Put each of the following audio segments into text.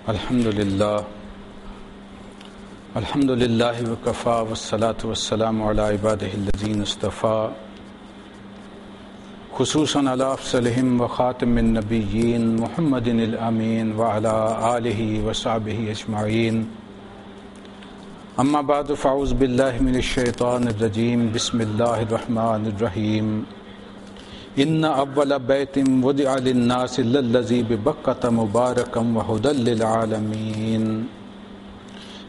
الحمد للہ وکفا والصلاة والسلام علی عباده الذین اصطفى خصوصا علی افضلہم وخاتم النبیین محمد الامین وعلی آلہ وصحبہ اجمعین اما بعد فاعوذ باللہ من الشیطان الرجیم بسم اللہ الرحمن الرحیم ان اول بیت وضع للناس للذی ببکۃ مبارکا وہدی للعالمین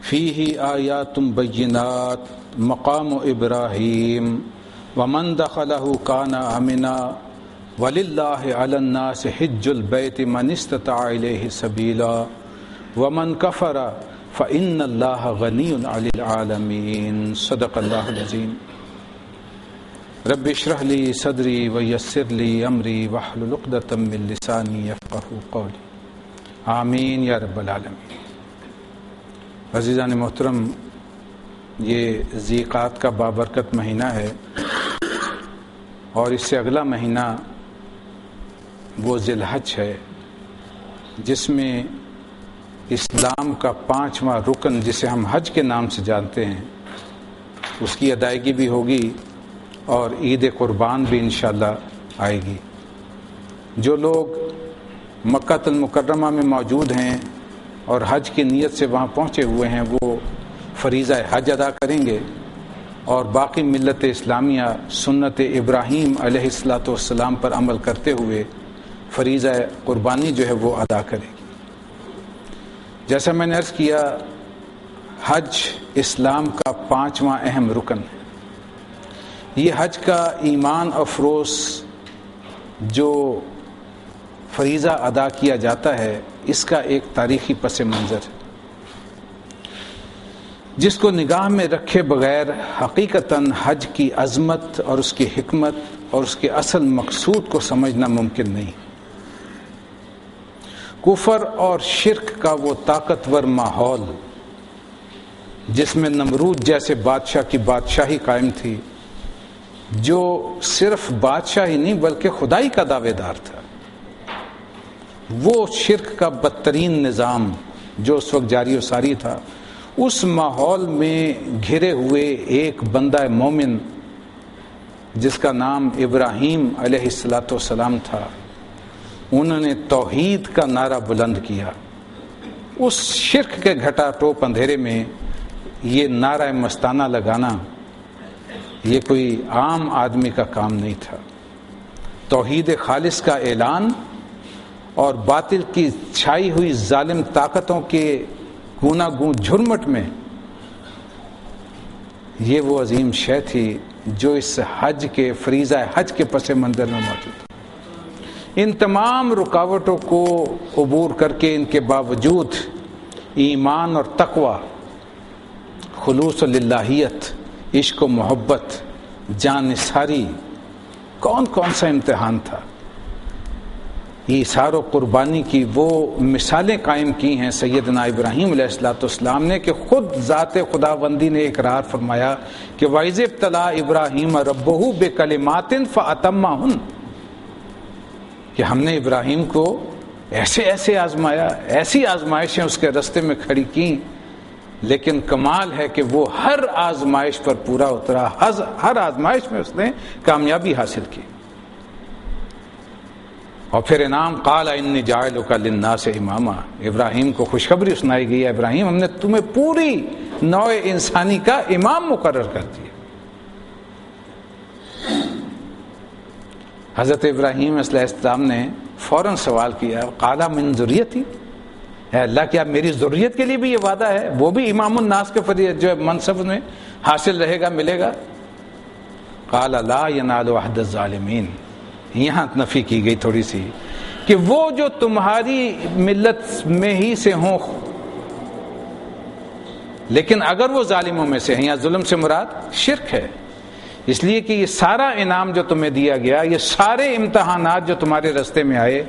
فیہ آیات بینات مقام ابراہیم ومن دخلہ کان آمنا وللہ علی الناس حج البیت من استطاع الیہ سبیلا ومن کفر فإن اللہ غنی عن العالمین صدق اللہ العظیم رب اشرح لی صدری ویسر لی امری واحلل عقدۃ من لسانی یفقہوا قولی آمین یا رب العالمین۔ عزیزان محترم، یہ ذی قعدہ کا بابرکت مہینہ ہے اور اس سے اگلا مہینہ وہ ذی الحج ہے جس میں اسلام کا 5واں رکن جسے ہم حج کے نام سے جانتے ہیں اس کی ادائیگی بھی ہوگی اور عید قربان بھی انشاءاللہ آئے گی۔ جو لوگ مکہ المکرمہ میں موجود ہیں اور حج کی نیت سے وہاں پہنچے ہوئے ہیں وہ فریضہ حج ادا کریں گے، اور باقی ملت اسلامیہ سنت ابراہیم علیہ السلام پر عمل کرتے ہوئے فریضہ قربانی جو ہے وہ ادا کرے گی۔ جیسا میں نے عرض کیا، حج اسلام کا 5واں اہم رکن ہے۔ یہ حج کا ایمان افروز جو فریضہ ادا کیا جاتا ہے اس کا ایک تاریخی پس منظر ہے جس کو نگاہ میں رکھے بغیر حقیقتاً حج کی عظمت اور اس کی حکمت اور اس کے اصل مقصود کو سمجھنا ممکن نہیں۔ کفر اور شرک کا وہ طاقتور ماحول جس میں نمرود جیسے بادشاہ کی بادشاہی قائم تھی، جو صرف بادشاہی نہیں بلکہ خدائی کا دعوے دار تھا، وہ شرک کا بدترین نظام جو اس وقت جاری و ساری تھا، اس ماحول میں گھرے ہوئے ایک بندہ مومن جس کا نام ابراہیم علیہ السلام تھا، انہوں نے توحید کا نعرہ بلند کیا۔ اس شرک کے گھٹا ٹوپ اندھیرے میں یہ نعرہ مستانہ لگانا یہ کوئی عام آدمی کا کام نہیں تھا۔ توحید خالص کا اعلان اور باطل کی چھائی ہوئی ظالم طاقتوں کے گونا گون جھرمٹ میں یہ وہ عظیم شے تھی جو اس حج کے فریضہ حج کے پس منظر میں موجود ہے۔ ان تمام رکاوٹوں کو عبور کر کے ان کے باوجود ایمان اور تقوی، خلوص للہیت، عشق و محبت، جان نثاری، کون کون سا امتحان تھا۔ ایثار و قربانی کی وہ مثالیں قائم کی ہیں سیدنا ابراہیم علیہ السلام نے کہ خود ذات خداوندی نے اقرار فرمایا کہ وَإِذِ ابْتَلَىٰ إِبْرَاهِيمَ رَبُّهُ بِكَلِمَاتٍ فَأَتَمَّهُنَّ، کہ ہم نے ابراہیم کو ایسے ایسے آزمایا، ایسی آزمائشیں اس کے رستے میں کھڑی کی، لیکن کمال ہے کہ وہ ہر آزمائش پر پورا اترا، ہر آزمائش میں اس نے کامیابی حاصل کی۔ اور پھر انعام قال انی جاعلک للناس اماما، ابراہیم کو خوشخبری سنائی گئی ہے، ابراہیم ہم نے تمہیں پوری نوع انسانی کا امام مقرر کر دیا۔ حضرت ابراہیم علیہ السلام نے فوراً سوال کیا، قال من ذریتی، اے اللہ کیا میری ذریت کے لیے بھی یہ وعدہ ہے؟ وہ بھی امام الناس کے جو منصب میں حاصل رہے گا، ملے گا؟ قال لا ینال عہد الظالمین، یہاں نفی کی گئی تھوڑی سی کہ وہ جو تمہاری ملت میں ہی سے ہوں، لیکن اگر وہ ظالموں میں سے ہیں، یا ظلم سے مراد شرک ہے، اس لیے کہ یہ سارا انعام جو تمہیں دیا گیا، یہ سارے امتحانات جو تمہارے راستے میں آئے،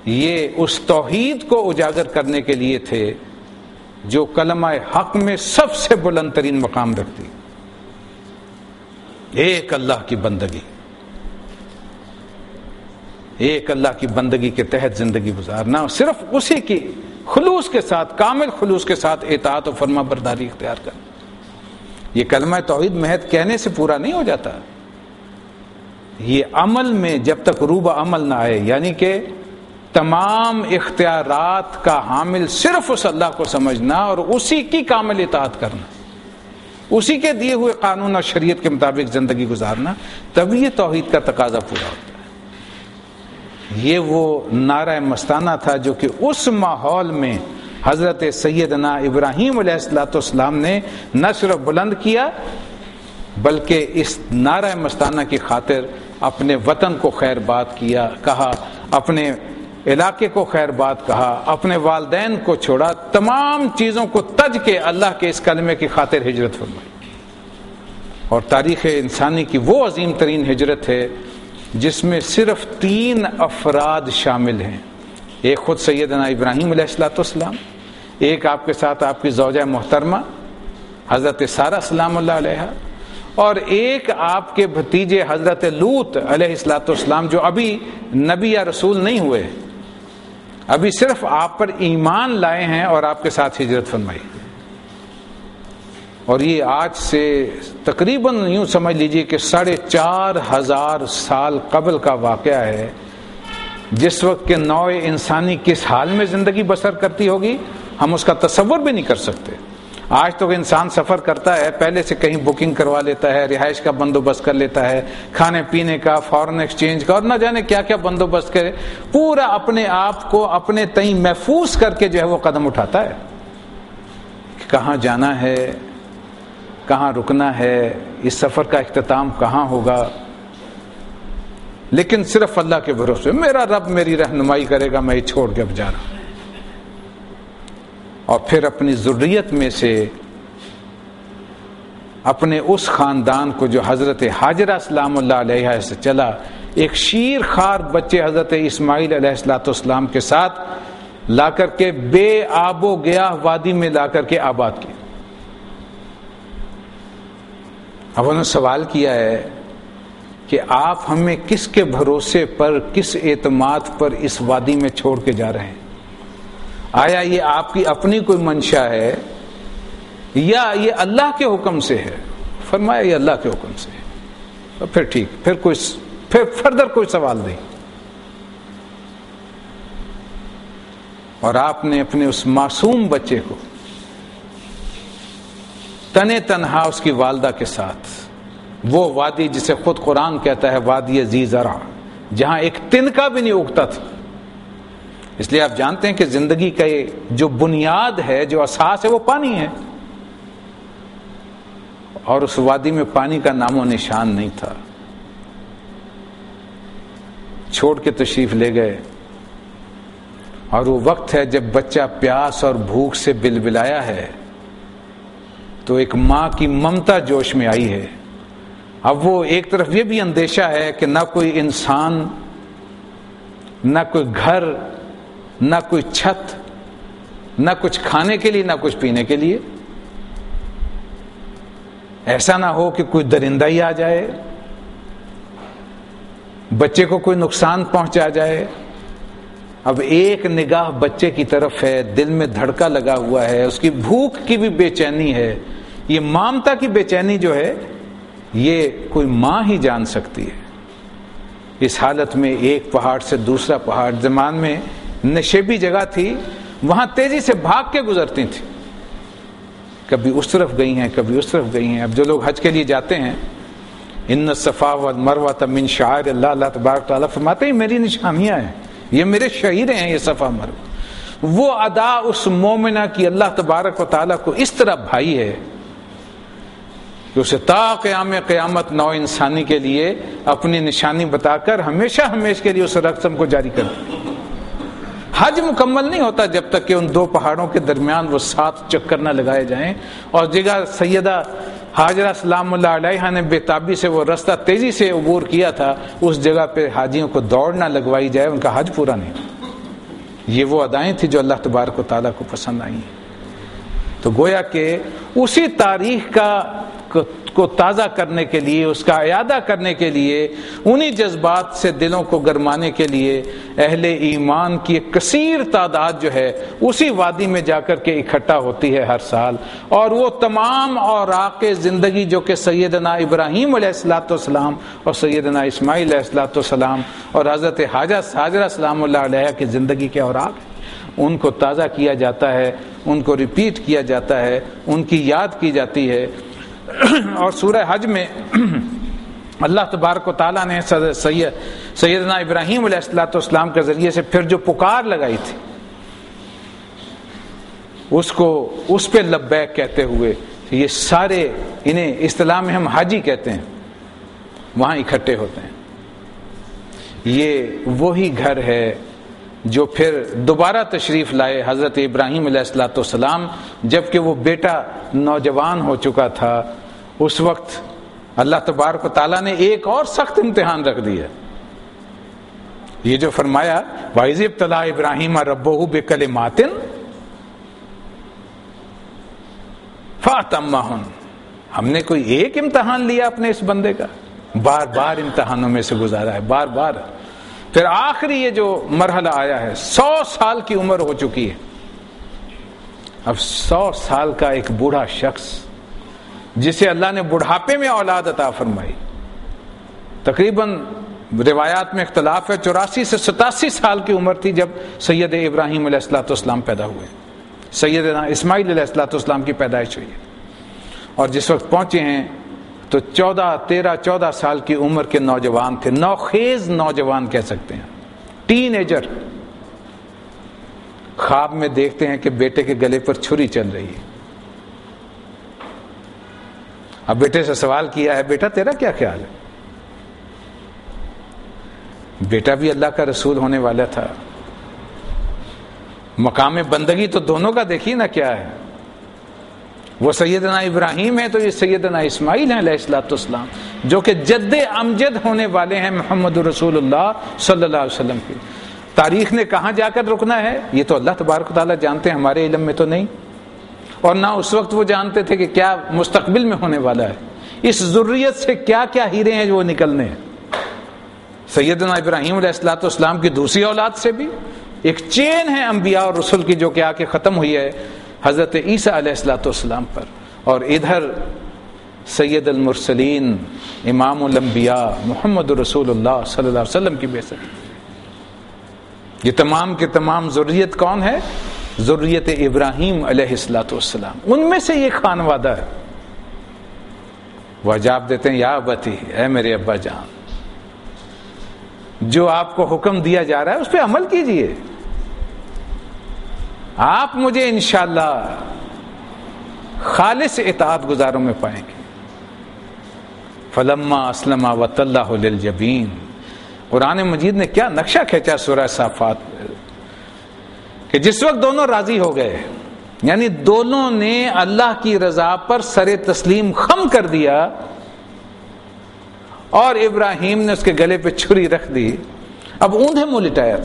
یہ اس توحید کو اجاگر کرنے کے لیے تھے جو کلمہ حق میں سب سے بلند ترین مقام رکھتی، ایک اللہ کی بندگی۔ ایک اللہ کی بندگی کے تحت زندگی گزارنا، صرف اسی کی خلوص کے ساتھ، کامل خلوص کے ساتھ اطاعت و فرما برداری اختیار کرنا۔ یہ کلمہ توحید محض کہنے سے پورا نہیں ہو جاتا، یہ عمل میں جب تک روبہ عمل نہ آئے، یعنی کہ تمام اختیارات کا حامل صرف اس اللہ کو سمجھنا اور اسی کی کامل اطاعت کرنا، اسی کے دیے ہوئے قانون اور شریعت کے مطابق زندگی گزارنا، تب یہ توحید کا تقاضا پورا ہوتا ہے۔ یہ وہ نعرہ مستانہ تھا جو کہ اس ماحول میں حضرت سیدنا ابراہیم علیہ السلام نے نہ صرف بلند کیا بلکہ اس نعرہ مستانہ کی خاطر اپنے وطن کو خیر بات کیا، کہا، اپنے علاقے کو خیر بات کہا، اپنے والدین کو چھوڑا، تمام چیزوں کو تج کے اللہ کے اس کلمے کی خاطر ہجرت فرمائی۔ اور تاریخ انسانی کی وہ عظیم ترین ہجرت ہے جس میں صرف 3 افراد شامل ہیں، ایک خود سیدنا ابراہیم علیہ السلام، ایک آپ کے ساتھ آپ کی زوجہ محترمہ حضرت سارہ سلام اللہ علیہا، اور ایک آپ کے بھتیجے حضرت لوط علیہ السلام جو ابھی نبی یا رسول نہیں ہوئے، ابھی صرف آپ پر ایمان لائے ہیں اور آپ کے ساتھ ہجرت فرمائی۔ اور یہ آج سے تقریباً یوں سمجھ لیجئے کہ 4500 سال قبل کا واقعہ ہے، جس وقت کے نوع انسانی کس حال میں زندگی بسر کرتی ہوگی ہم اس کا تصور بھی نہیں کر سکتے۔ آج تو انسان سفر کرتا ہے، پہلے سے کہیں بکنگ کروا لیتا ہے، رہائش کا بندوبست کر لیتا ہے، کھانے پینے کا، فارن ایکسچینج کا، اور نہ جانے کیا کیا بندوبست کرے، پورا اپنے آپ کو اپنے تئیں محفوظ کر کے جو ہے وہ قدم اٹھاتا ہے کہ کہاں جانا ہے، کہاں رکنا ہے، اس سفر کا اختتام کہاں ہوگا۔ لیکن صرف اللہ کے بھروسے، میرا رب میری رہنمائی کرے گا، میں چھوڑ کے اب جا رہا ہوں۔ اور پھر اپنی ذریت میں سے اپنے اس خاندان کو جو حضرت ہاجرہ سلام اللہ علیہا سے چلا، ایک شیر خوار بچے حضرت اسماعیل علیہ السلام کے ساتھ لا کر کے بے آب و گیاہ وادی میں لا کر کے آباد کی۔ اب انہوں نے سوال کیا ہے کہ آپ ہمیں کس کے بھروسے پر، کس اعتماد پر اس وادی میں چھوڑ کے جا رہے ہیں؟ آیا یہ آپ کی اپنی کوئی منشا ہے یا یہ اللہ کے حکم سے ہے؟ فرمایا یہ اللہ کے حکم سے ہے۔ تو پھر ٹھیک، پھر فردر کوئی سوال نہیں۔ اور آپ نے اپنے اس معصوم بچے کو تنے تنہا اس کی والدہ کے ساتھ وہ وادی جسے خود قرآن کہتا ہے وادی ذی زرع، جہاں ایک تنکا بھی نہیں اگتا تھا۔ اس لیے آپ جانتے ہیں کہ زندگی کا جو بنیاد ہے، جو اساس ہے، وہ پانی ہے، اور اس وادی میں پانی کا نام و نشان نہیں تھا۔ چھوڑ کے تشریف لے گئے، اور وہ وقت ہے جب بچہ پیاس اور بھوک سے بلبلایا ہے تو ایک ماں کی ممتا جوش میں آئی ہے۔ اب وہ ایک طرف یہ بھی اندیشہ ہے کہ نہ کوئی انسان، نہ کوئی گھر، نہ کوئی چھت، نہ کچھ کھانے کے لیے، نہ کچھ پینے کے لیے، ایسا نہ ہو کہ کوئی درندہ ہی آ جائے، بچے کو کوئی نقصان پہنچا جائے۔ اب ایک نگاہ بچے کی طرف ہے، دل میں دھڑکا لگا ہوا ہے، اس کی بھوک کی بھی بے چینی ہے۔ یہ مامتا کی بے چینی جو ہے یہ کوئی ماں ہی جان سکتی ہے۔ اس حالت میں ایک پہاڑ سے دوسرا پہاڑ، زمان میں نشیبی جگہ تھی، وہاں تیزی سے بھاگ کے گزرتی تھی، کبھی اس طرف گئی ہیں، کبھی اس طرف گئی ہیں۔ اب جو لوگ حج کے لیے جاتے ہیں، ان الصفا والمروہ من شعائر اللہ، اللہ تبارک تعالیٰ فرماتے ہیں میری نشانیاں ہیں، یہ میرے شعیریں ہیں، یہ صفا مروہ۔ وہ ادا اس مومنہ کی اللہ تبارک و تعالیٰ کو اس طرح بھائی ہے کہ اسے تا قیام قیامت نو انسانی کے لیے اپنی نشانی بتا کر ہمیشہ ہمیشہ کے لیے اس رسم کو جاری کر دی۔ حج مکمل نہیں ہوتا جب تک کہ ان دو پہاڑوں کے درمیان وہ 7 چکر نہ لگائے جائیں، اور جگہ سیدہ ہاجرہ سلام اللہ علیہا نے بےتابی سے وہ رستہ تیزی سے عبور کیا تھا، اس جگہ پہ حاجیوں کو دوڑ نہ لگوائی جائے، ان کا حج پورا نہیں۔ یہ وہ ادائیں تھیں جو اللہ تبارک و تعالیٰ کو پسند آئی ہیں۔ تو گویا کہ اسی تاریخ کا کو تازہ کرنے کے لیے، اس کا اعادہ کرنے کے لیے، انہی جذبات سے دلوں کو گرمانے کے لیے اہل ایمان کی ایک کثیر تعداد جو ہے اسی وادی میں جا کر کے اکٹھا ہوتی ہے ہر سال، اور وہ تمام اوراق زندگی جو کہ سیدنا ابراہیم علیہ السلام اور سیدنا اسماعیل علیہ السلام اور حضرت حاجرہ سلام اللہ علیہ کی زندگی کے اوراق ہیں، ان کو تازہ کیا جاتا ہے، ان کو ریپیٹ کیا جاتا ہے، ان کی یاد کی جاتی ہے۔ اور سورہ حج میں اللہ تبارک و تعالیٰ نے سیدنا ابراہیم علیہ السلام کے ذریعے سے پھر جو پکار لگائی تھی اس پہ لبیک کہتے ہوئے یہ سارے، انہیں اصطلاح میں ہم حاجی کہتے ہیں، وہاں اکٹھے ہوتے ہیں۔ یہ وہی گھر ہے جو پھر دوبارہ تشریف لائے حضرت ابراہیم علیہ السلام، جبکہ وہ بیٹا نوجوان ہو چکا تھا۔ اس وقت اللہ تبارک و تعالیٰ نے ایک اور سخت امتحان رکھ دیا، یہ جو فرمایا وَإِذِ ابْتَلَىٰ إِبْرَاهِيمَ رَبُّهُ بِكَلِمَاتٍ فَأَتَمَّهُنَّ، ہم نے کوئی ایک امتحان لیا اپنے اس بندے کا؟ بار بار امتحانوں میں سے گزارا ہے، بار بار۔ پھر آخری یہ جو مرحلہ آیا ہے، 100 سال کی عمر ہو چکی ہے، اب 100 سال کا ایک بوڑھا شخص جسے اللہ نے بڑھاپے میں اولاد عطا فرمائی، تقریباً روایات میں اختلاف ہے 84 سے 87 سال کی عمر تھی جب سید ابراہیم علیہ السلام پیدا ہوئے، سیدنا اسماعیل علیہ السلام کی پیدائش ہوئی، اور جس وقت پہنچے ہیں تو 13-14 سال کی عمر کے نوجوان تھے، نوخیز نوجوان کہہ سکتے ہیں، ٹین ایجر۔ خواب میں دیکھتے ہیں کہ بیٹے کے گلے پر چھری چل رہی ہے۔ اب بیٹے سے سوال کیا ہے، بیٹا تیرا کیا خیال ہے؟ بیٹا بھی اللہ کا رسول ہونے والا تھا، مقام بندگی تو دونوں کا دیکھیے نا کیا ہے، وہ سیدنا ابراہیم ہے تو یہ سیدنا اسماعیل ہیں علیہ السلام، جو کہ جد امجد ہونے والے ہیں محمد رسول اللہ صلی اللہ علیہ وسلم کی۔ تاریخ نے کہاں جا کر رکنا ہے یہ تو اللہ تبارک و تعالیٰ جانتے ہیں، ہمارے علم میں تو نہیں، اور نہ اس وقت وہ جانتے تھے کہ کیا مستقبل میں ہونے والا ہے، اس ذریت سے کیا کیا ہیرے ہیں جو وہ نکلنے ہیں۔ سیدنا ابراہیم علیہ السلام کی دوسری اولاد سے بھی ایک چین ہے انبیاء اور رسل کی جو کہ آ کے ختم ہوئی ہے حضرت عیسیٰ علیہ السلام پر، اور ادھر سید المرسلین امام الانبیاء محمد رسول اللہ صلی اللہ علیہ وسلم کی بعثت۔ یہ تمام کے تمام ذریت کون ہے؟ ذریت ابراہیم علیہ السلام، ان میں سے یہ خانوادہ ہے۔ وہ جواب دیتے ہیں، یا ابتی، اے میرے ابا جان، جو آپ کو حکم دیا جا رہا ہے اس پہ عمل کیجئے، آپ مجھے انشاءاللہ خالص اطاعت گزاروں میں پائیں گے۔ فلما اسلم وتلہ للجبین، قرآن مجید نے کیا نقشہ کھینچا سورہ صافات کہ جس وقت دونوں راضی ہو گئے، یعنی دونوں نے اللہ کی رضا پر سر تسلیم خم کر دیا، اور ابراہیم نے اس کے گلے پہ چھری رکھ دی، اب اوندھے منہ لٹایا،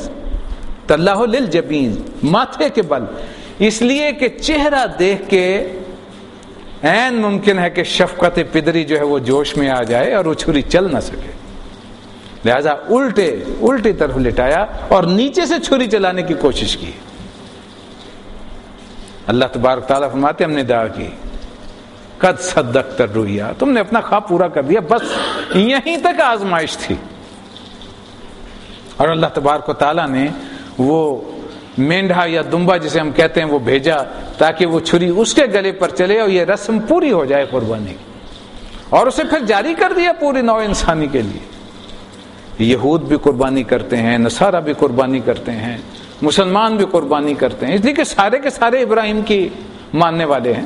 تلہ للجبین، ماتھے کے بل، اس لیے کہ چہرہ دیکھ کے عین ممکن ہے کہ شفقت پدری جو ہے وہ جوش میں آ جائے اور وہ چھری چل نہ سکے، لہذا الٹی طرف لٹایا اور نیچے سے چھری چلانے کی کوشش کی۔ اللہ تبارک تعالیٰ فرماتے ہم نے دعا کی، قد صدقت الرؤیا، تم نے اپنا خواب پورا کر دیا، بس یہیں تک آزمائش تھی۔ اور اللہ تبارک و تعالیٰ نے وہ مینڈھا یا دمبا جسے ہم کہتے ہیں وہ بھیجا تاکہ وہ چھری اس کے گلے پر چلے اور یہ رسم پوری ہو جائے قربانی کی، اور اسے پھر جاری کر دیا پوری نوع انسانی کے لیے۔ یہود بھی قربانی کرتے ہیں، نصارہ بھی قربانی کرتے ہیں، مسلمان بھی قربانی کرتے ہیں، اس لیے کہ سارے کے سارے ابراہیم کی ماننے والے ہیں۔